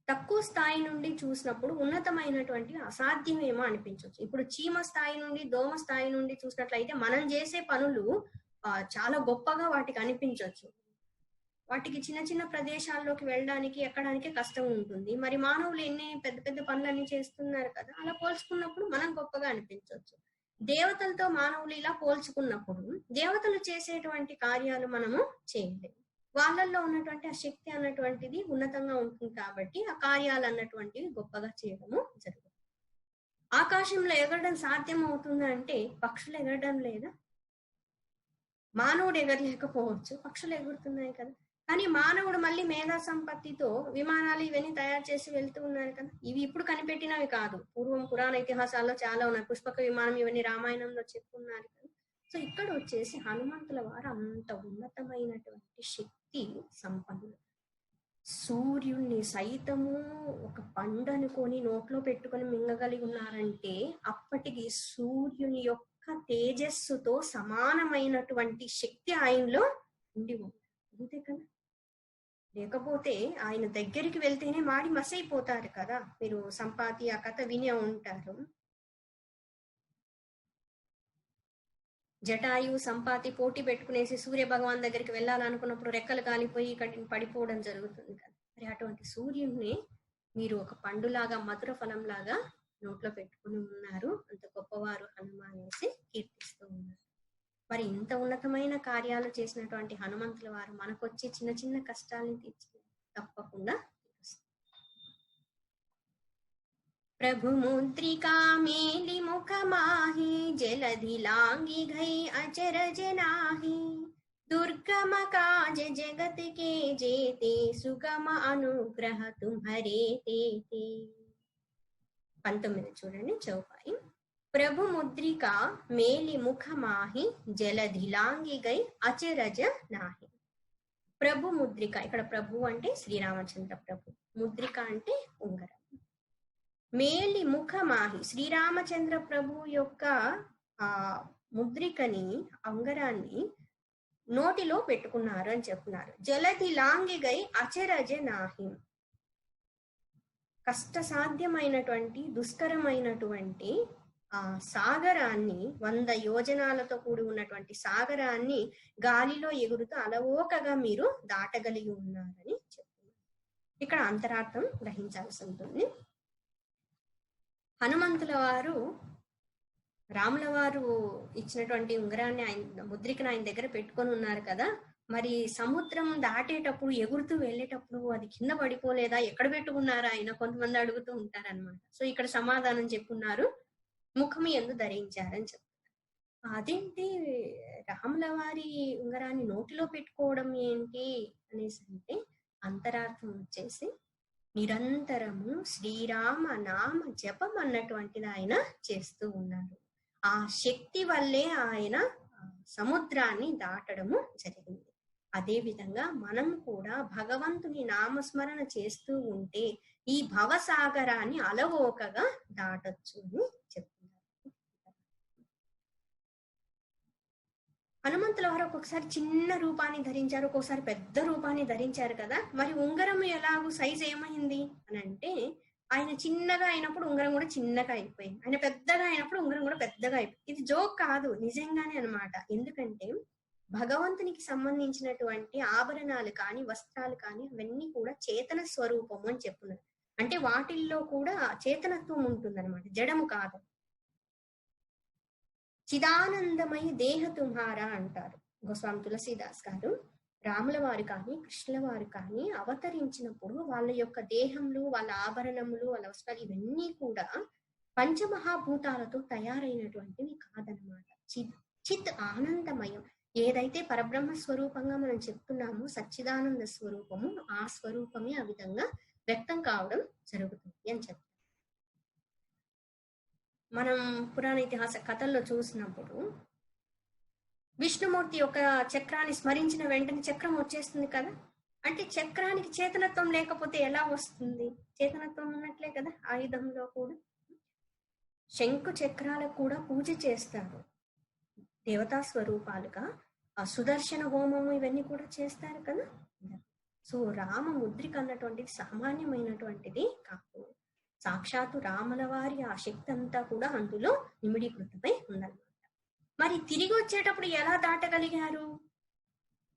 తక్కువ స్థాయి నుండి చూసినప్పుడు ఉన్నతమైనటువంటి అసాధ్యమేమో అనిపించవచ్చు. ఇప్పుడు చీమ స్థాయి నుండి, దోమ స్థాయి నుండి చూసినట్లయితే మనం చేసే పనులు చాలా గొప్పగా వాటికి అనిపించవచ్చు. వాటికి చిన్న చిన్న ప్రదేశాల్లోకి వెళ్ళడానికి, ఎక్కడానికి కష్టం ఉంటుంది. మరి మానవులు ఎన్ని పెద్ద పెద్ద పనులన్నీ చేస్తున్నారు కదా, అలా పోల్చుకున్నప్పుడు మనం గొప్పగా అనిపించవచ్చు. దేవతలతో మానవులు ఇలా పోల్చుకున్నప్పుడు దేవతలు చేసేటువంటి కార్యాలు మనము చేయలేము. వాళ్ళల్లో ఉన్నటువంటి ఆ శక్తి అన్నటువంటిది ఉన్నతంగా ఉంటుంది కాబట్టి ఆ కార్యాలు అన్నటువంటివి గొప్పగా చేయడము జరుగుతుంది. ఆకాశంలో ఎగరడం సాధ్యం అవుతుందా అంటే పక్షులు ఎగరడం లేదా? మానవుడు ఎగరలేకపోవచ్చు, పక్షులు ఎగురుతున్నాయి కదా. కానీ మానవుడు మళ్ళీ మేధా సంపత్తితో విమానాలు ఇవన్నీ తయారు చేసి వెళ్తూ ఉన్నారు కదా. ఇవి ఇప్పుడు కనిపెట్టినవి కాదు, పూర్వం పురాణ ఇతిహాసాల్లో చాలా ఉన్నాయి. పుష్పక విమానం ఇవన్నీ రామాయణంలో చెప్పున్నారు కదా. సో ఇక్కడ వచ్చేసి హనుమంతుల వారు అంత ఉన్నతమైనటువంటి శక్తి సంపన్నులు. సూర్యుణ్ణి సైతము ఒక పండు అనుకొని నోట్లో పెట్టుకొని మింగగలిగి ఉన్నారంటే అప్పటికి సూర్యుని యొక్క తేజస్సుతో సమానమైనటువంటి శక్తి ఆయనలో ఉండి ఉంది, అంతే కదా. లేకపోతే ఆయన దగ్గరికి వెళ్తేనే మాడి మసైపోతారు కదా. మీరు సంపాతి ఆ కథ వినే ఉంటారు. జటాయు సంపాతి పోటీ పెట్టుకునేసి సూర్య భగవాన్ దగ్గరికి వెళ్ళాలనుకున్నప్పుడు రెక్కలు కాలిపోయి పడిపోవడం జరుగుతుంది కదా. మరి అటువంటి సూర్యుడిని మీరు ఒక పండులాగా మధుర ఫలంలాగా నోట్లో పెట్టుకుని ఉన్నారు, అంత గొప్పవారు హనుమాన్ అనేసి కీర్తిస్తూ ఉన్నారు. మరి ఇంత ఉన్నతమైన కార్యాలు చేసినటువంటి హనుమంతుల వారు మనకొచ్చే చిన్న చిన్న కష్టాలని తీర్చి తప్పకుండా प्रभु मुद्रिका मेली मुख माही जलधि लांगी गई अचरज नाही दुर्गम काज जगत के जेते सुगम अनुग्रह तुम्हारे तेते 19 చూడండి చౌపాయి. ప్రభు ముద్రిక మేలి ముఖ మాహి జలధి లాంగి గై అచరజ నాహి. ప్రభు ముద్రిక, ఇక్కడ ప్రభు అంటే శ్రీరామచంద్ర ప్రభు, ముద్రిక అంటే ఉంగరం. మేలి ముఖ మాహి, శ్రీరామచంద్ర ప్రభు యొక్క ఆ ముద్రికని ఉంగరాన్ని నోటిలో పెట్టుకున్నారు అని చెప్తున్నారు. జలధి లాంగి గై అచరజ నాహి, కష్టసాధ్యమైనటువంటి దుష్కరమైనటువంటి ఆ సాగరాన్ని, 100 యోజనాలతో కూడి ఉన్నటువంటి సాగరాన్ని గాలిలో ఎగురుతూ అలవోకగా మీరు దాటగలిగి ఉన్నారని చెప్తున్నారు. ఇక్కడ అంతరార్థం గ్రహించాల్సి ఉంటుంది. హనుమంతుల వారు రాముల వారు ఇచ్చినటువంటి ఉంగరాన్ని ఆయన ముద్రికను ఆయన దగ్గర పెట్టుకొని ఉన్నారు కదా. మరి సముద్రం దాటేటప్పుడు ఎగురుతూ వెళ్ళేటప్పుడు అది కింద పడిపోలేదా, ఎక్కడ పెట్టుకున్నారా ఆయన కొంతమంది అడుగుతూ ఉంటారనమాట. సో ఇక్కడ సమాధానం చెప్పున్నారు, ముఖము యందు ధరించారని చెప్తారు. అదేంటి రాముల వారి ఉంగరాన్ని నోటిలో పెట్టుకోవడం ఏంటి అనేసి అంటే అంతరార్థం వచ్చేసి నిరంతరము శ్రీరామ నామ జపం అన్నటువంటిది ఆయన చేస్తూ ఉన్నారు. ఆ శక్తి వల్లే ఆయన సముద్రాన్ని దాటడము జరిగింది. అదే విధంగా మనం కూడా భగవంతుని నామస్మరణ చేస్తూ ఉంటే ఈ భవసాగరాన్ని అలవోకగా దాటొచ్చు అని చెప్తున్నారు. హనుమంతుల వారు ఒక్కొక్కసారి చిన్న రూపాన్ని ధరించారు, ఒక్కొక్కసారి పెద్ద రూపాన్ని ధరించారు కదా. మరి ఉంగరం ఎలాగూ సైజ్ ఏమైంది అని అంటే ఆయన చిన్నగా అయినప్పుడు ఉంగరం కూడా చిన్నగా అయిపోయింది, ఆయన పెద్దగా అయినప్పుడు ఉంగరం కూడా పెద్దగా అయిపోయింది. ఇది జోక్ కాదు, నిజంగానే అన్నమాట. ఎందుకంటే భగవంతునికి సంబంధించినటువంటి ఆభరణాలు కానీ వస్త్రాలు కానీ అవన్నీ కూడా చేతన స్వరూపము అని చెప్తున్నారు. అంటే వాటిల్లో కూడా చేతనత్వం ఉంటుందన్నమాట, జడము కాదు. చిదానందమయ దేహ తుమ్హారా అంటారు గోస్వామి తులసీదాస్ గారు. రాముల వారు కానీ కృష్ణుల వారు కానీ అవతరించినప్పుడు వాళ్ళ యొక్క దేహంలో వాళ్ళ ఆభరణములు వాళ్ళ వస్త్రాలు ఇవన్నీ కూడా పంచమహాభూతాలతో తయారైనటువంటివి కాదనమాట. చిత్ ఆనందమయం, ఏదైతే పరబ్రహ్మ స్వరూపంగా మనం చెప్తున్నామో సచ్చిదానంద స్వరూపము, ఆ స్వరూపమే ఆ విధంగా వ్యక్తం కావడం జరుగుతుంది అని చెప్తారు. మనం పురాణ ఇతిహాస కథల్లో చూసినప్పుడు విష్ణుమూర్తి యొక్క చక్రాన్ని స్మరించిన వెంటనే చక్రం వచ్చేస్తుంది కదా. అంటే చక్రానికి చేతనత్వం లేకపోతే ఎలా వస్తుంది? చేతనత్వం ఉన్నట్లే కదా ఆయుధంలో కూడా. శంకు చక్రాలకు కూడా పూజ చేస్తారు దేవతా స్వరూపాలుగా. ఆ సుదర్శన హోమము ఇవన్నీ కూడా చేస్తారు కదా. సో రామ ముద్రిక అన్నటువంటిది సామాన్యమైనటువంటిది కాదు. సాక్షాత్తు రాముల వారి ఆ శక్తి అంతా కూడా అందులో నిమిడీకృతమై ఉందన్నమాట. మరి తిరిగి వచ్చేటప్పుడు ఎలా దాటగలిగారు?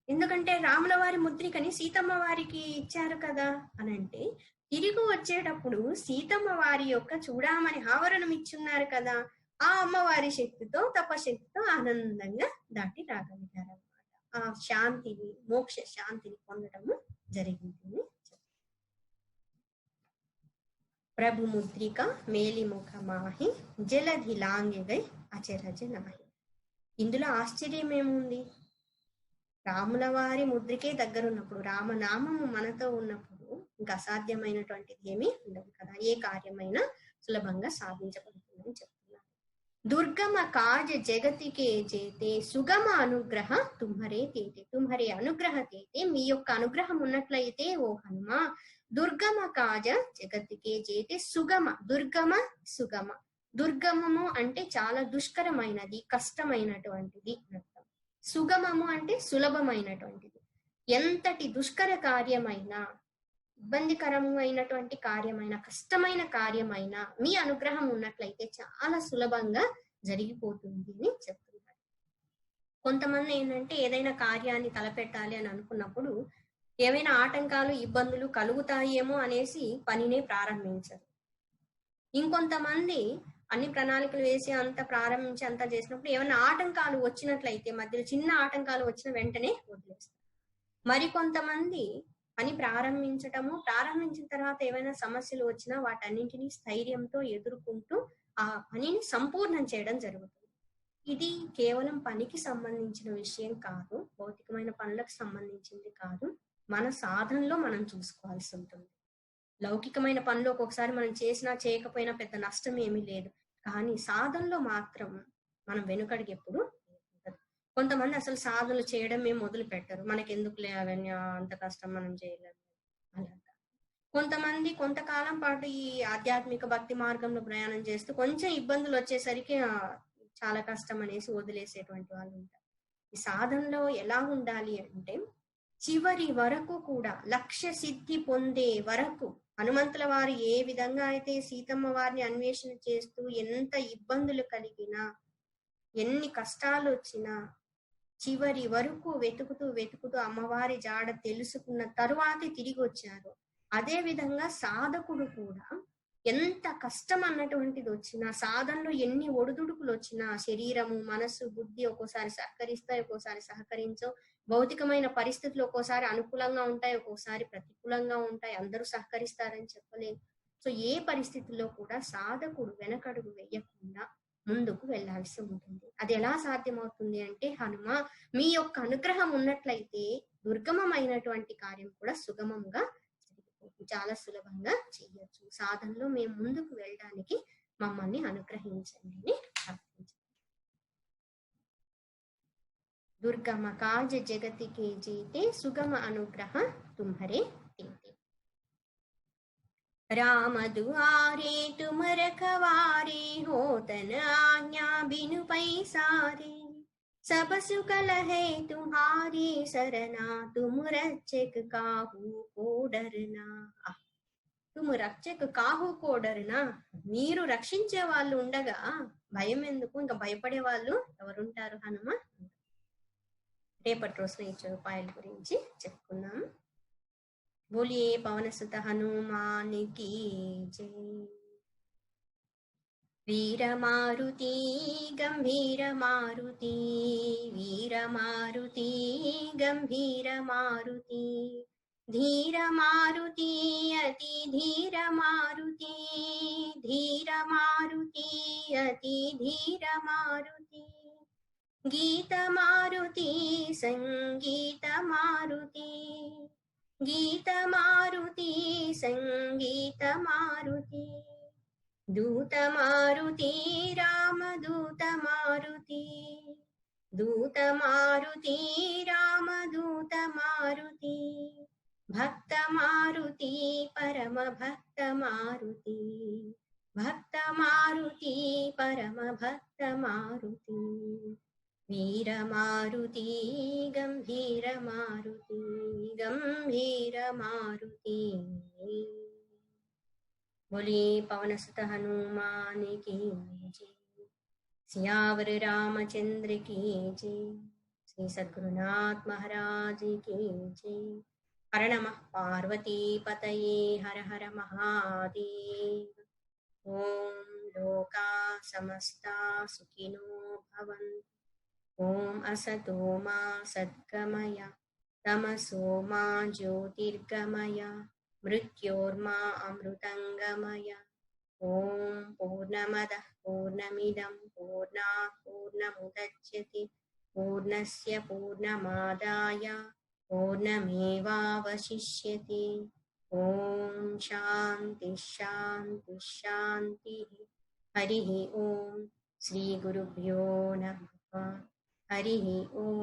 ఎందుకంటే రాముల వారి ముద్రికని సీతమ్మ వారికి ఇచ్చారు కదా అని అంటే తిరిగి వచ్చేటప్పుడు సీతమ్మ వారి యొక్క చూడామణి ఆవరణం ఇచ్చున్నారు కదా, ఆ అమ్మవారి శక్తితో తపశక్తితో ఆనందంగా దాటి రాగలిగారు అన్నమాట. ఆ శాంతిని, మోక్ష శాంతిని పొందడము జరిగింది. ప్రభు ముద్రిక మేలిముఖ మాహి జలధి లాంగిగై అచరజ నాహి. ఇందులో ఆశ్చర్యం ఏముంది? రాముల వారి ముద్రికే దగ్గర ఉన్నప్పుడు, రామనామము మనతో ఉన్నప్పుడు ఇంకా అసాధ్యమైనటువంటిది ఏమీ ఉండదు కదా. ఏ కార్యమైనా సులభంగా సాధించబడుతుందని చెప్తున్నారు. దుర్గమ కాజ జగతికే చేతే సుగమ అనుగ్రహ తుమ్హరే తేతే. తుమ్హరే అనుగ్రహ తేతే, మీ యొక్క అనుగ్రహం ఉన్నట్లయితే ఓ హనుమ, దుర్గమ కాజ జగతికే చేతే సుగమ. దుర్గమ సుగమ. దుర్గమము అంటే చాలా దుష్కరమైనది, కష్టమైనటువంటిది అర్థం. సుగమము అంటే సులభమైనటువంటిది. ఎంతటి దుష్కర కార్యమైనా, ఇబ్బందికరమైనటువంటి కార్యమైనా, కష్టమైన కార్యమైనా మీ అనుగ్రహం ఉన్నట్లయితే చాలా సులభంగా జరిగిపోతుంది అని చెప్తున్నారు. కొంతమంది ఏంటంటే ఏదైనా కార్యాన్ని తలపెట్టాలి అని అనుకున్నప్పుడు ఏమైనా ఆటంకాలు, ఇబ్బందులు కలుగుతాయేమో అనేసి పనినే ప్రారంభించరు. ఇంకొంతమంది అన్ని ప్రణాళికలు వేసి అంత ప్రారంభించి అంతా చేసినప్పుడు ఏమైనా ఆటంకాలు వచ్చినట్లయితే, మధ్యలో చిన్న ఆటంకాలు వచ్చిన వెంటనే వదిలేస్తారు. మరికొంతమంది పని ప్రారంభించిన తర్వాత ఏమైనా సమస్యలు వచ్చినా వాటన్నింటినీ స్థైర్యంతో ఎదుర్కొంటూ ఆ పనిని సంపూర్ణం చేయడం జరుగుతుంది. ఇది కేవలం పనికి సంబంధించిన విషయం కాదు, భౌతికమైన పనులకు సంబంధించింది కాదు. మన సాధనలో మనం చూసుకోవాల్సి ఉంటుంది. లౌకికమైన పనులు ఒక్కొక్కసారి మనం చేసినా చేయకపోయినా పెద్ద నష్టం ఏమీ లేదు, కానీ సాధనలో మాత్రం మనం వెనుకడికి ఎప్పుడు ఉండదు. కొంతమంది అసలు సాధనలు చేయడం మేము మొదలు పెట్టరు, మనకెందుకులే అవన్నీ, అంత కష్టం మనం చేయలేము అలాగా. కొంతమంది కొంతకాలం పాటు ఈ ఆధ్యాత్మిక భక్తి మార్గంలో ప్రయాణం చేస్తూ కొంచెం ఇబ్బందులు వచ్చేసరికి చాలా కష్టం అనేసి వదిలేసేటువంటి వాళ్ళు ఉంటారు. ఈ సాధనలో ఎలా ఉండాలి అంటే, చివరి వరకు కూడా లక్ష్య సిద్ధి పొందే వరకు, హనుమంతుల వారు ఏ విధంగా అయితే సీతమ్మ వారిని అన్వేషణ చేస్తూ ఎంత ఇబ్బందులు కలిగినా, ఎన్ని కష్టాలు వచ్చినా చివరి వరకు వెతుకుతూ అమ్మవారి జాడ తెలుసుకున్న తరువాతే తిరిగి వచ్చారు. అదే విధంగా సాధకుడు కూడా ఎంత కష్టం అన్నటువంటిది వచ్చినా, సాధనలో ఎన్ని ఒడిదుడుకులు వచ్చినా, శరీరము, మనసు, బుద్ధి ఒక్కోసారి సహకరిస్తాయి, ఒక్కోసారి సహకరించవు. భౌతికమైన పరిస్థితులు ఒక్కోసారి అనుకూలంగా ఉంటాయి, ఒక్కోసారి ప్రతికూలంగా ఉంటాయి. అందరూ సహకరిస్తారని చెప్పలేదు. సో ఏ పరిస్థితుల్లో కూడా సాధకుడు వెనకడుగు వేయకుండా ముందుకు వెళ్లాల్సి ఉంటుంది. అది ఎలా సాధ్యమవుతుంది అంటే, హనుమ మీ యొక్క అనుగ్రహం ఉన్నట్లయితే దుర్గమమైనటువంటి కార్యం కూడా సుగమంగా చాలా సులభంగా చేయొచ్చు. సాధనలో మేము ముందుకు వెళ్ళడానికి మమ్మల్ని అనుగ్రహించండి అని ప్రార్థించండి. दुर्गम काज जगति के जीते सुगम अनुग्रह तुम्हारे तेते। राम दुआरे तुम रखवारे हो तन आज्ञा बिनु पैसारे। सब सुख लहे तुम्हारी सरना तुम रक्षक काहू को डरना। तुम रक्षक काहू को डरना, మీరు రక్షించే వాళ్ళు ఉండగా భయం ఎందుకు, ఇంకా భయపడే వాళ్ళు ఎవరుంటారు హనుమ? రేపటి రోజున ఈ చదుపాయల గురించి చెప్పుకుందాం. బోలియే పవన సుత హనుమాన్ కీ జై. వీర మారుతి గంభీర మారుతి, వీర మారుతి గంభీర మారుతి, ధీర మారుతి అతి ధీర మారుతి, ధీర మారుతి అతి ధీర మారుతి, गीत मारुति संगीत मारुति, गीत मारुति संगीत मारुति, दूत मारुति राम दूत मारुति, दूत मारुति राम दूत मारुति, भक्त मारुति परम भक्त मारुति, भक्त मारुति परम भक्त मारुति, वीर मारुति गंभीर मारुति, गंभीर मारुति। बोलिए पवन सुत हनुमान की जय। सियावर रामचंद्र की जय। श्री सद्गुरुनाथ महाराज की जय। हर नमः पार्वती पतये हर हर महादेव। ओम लोका समस्ता सुखिनो भवन्तु। ओम असतो मा सद्गमय, तमसो मा ज्योतिर्गमय, मृत्योर्मा अमृतंगमय। ओम पूर्णमदः पूर्णमिदं पूर्णात् पूर्णमुदच्यते पूर्णस्य पूर्णमादाय पूर्णमेवावशिष्यते। ओम शांति शांति शांति। हरि ओम। श्री गुरुभ्यो नमः। हरि ओम।